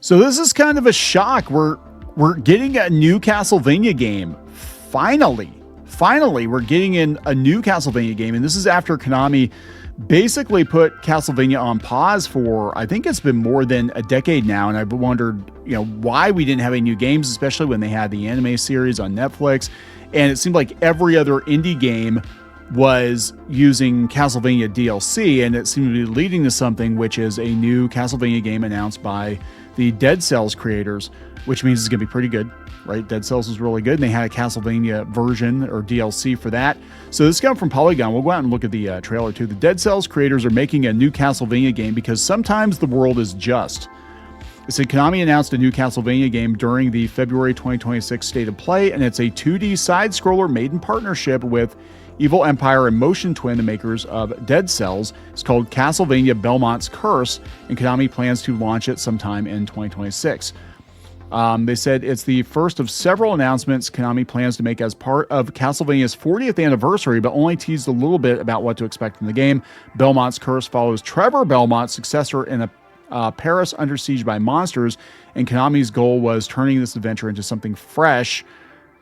So this is kind of a shock. We're getting a new Castlevania game. Finally, we're getting in a new Castlevania game, and this is after Konami basically put Castlevania on pause for, I think it's been more than a decade now, and I've wondered, why we didn't have any new games, especially when they had the anime series on Netflix, and it seemed like every other indie game was using Castlevania DLC, and it seemed to be leading to something, which is a new Castlevania game announced by the Dead Cells creators, which means it's going to be pretty good, right? Dead Cells was really good, and they had a Castlevania version or DLC for that. So this comes from Polygon. We'll go out and look at the trailer too. The Dead Cells creators are making a new Castlevania game because sometimes the world is just. It said Konami announced a new Castlevania game during the February 2026 State of Play, and it's a 2D side-scroller made in partnership with Evil Empire and Motion Twin, the makers of Dead Cells. It's called Castlevania Belmont's Curse, and Konami plans to launch it sometime in 2026. They said it's the first of several announcements Konami plans to make as part of Castlevania's 40th anniversary, but only teased a little bit about what to expect from the game. Belmont's Curse follows Trevor Belmont's successor in a Paris under siege by monsters, and Konami's goal was turning this adventure into something fresh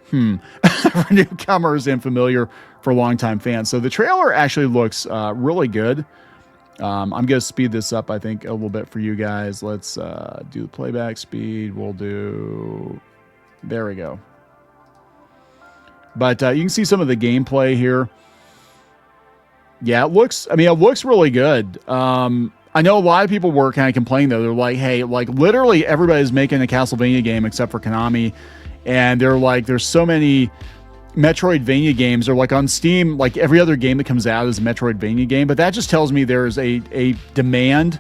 for newcomers and familiar for longtime fans. So the trailer actually looks really good. I'm going to speed this up, I think, a little bit for you guys. Let's do the playback speed. We'll do... There we go. But you can see some of the gameplay here. Yeah, it looks really good. I know a lot of people were kind of complaining, though. They're like, hey, like, literally everybody's making a Castlevania game except for Konami. And they're like, there's so many Metroidvania games, or like on Steam, like every other game that comes out is a Metroidvania game, but that just tells me there's a demand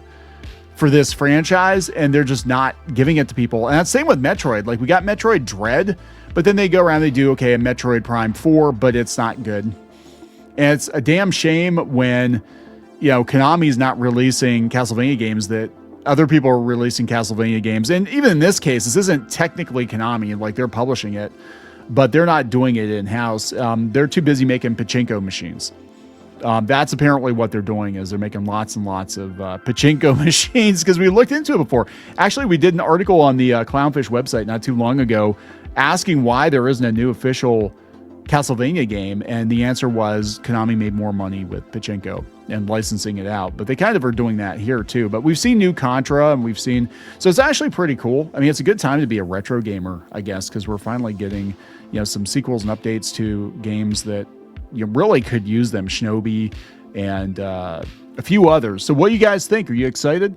for this franchise, and they're just not giving it to people. And that's the same with Metroid. Like, we got Metroid Dread, but then they go around, they do, okay, a Metroid Prime 4, but it's not good. And it's a damn shame when, Konami's not releasing Castlevania games that other people are releasing Castlevania games. And even in this case, this isn't technically Konami, like they're publishing it, but they're not doing it in-house. They're too busy making pachinko machines. That's apparently what they're doing, is they're making lots and lots of pachinko machines, because we looked into it before. Actually, we did an article on the Clownfish website not too long ago asking why there isn't a new official Castlevania game, and the answer was Konami made more money with pachinko and licensing it out. But they kind of are doing that here too. But we've seen new Contra, and we've seen, so it's actually pretty cool. I mean, it's a good time to be a retro gamer, I guess, because we're finally getting, some sequels and updates to games that you really could use them. Shinobi and a few others. So what do you guys think? Are you excited?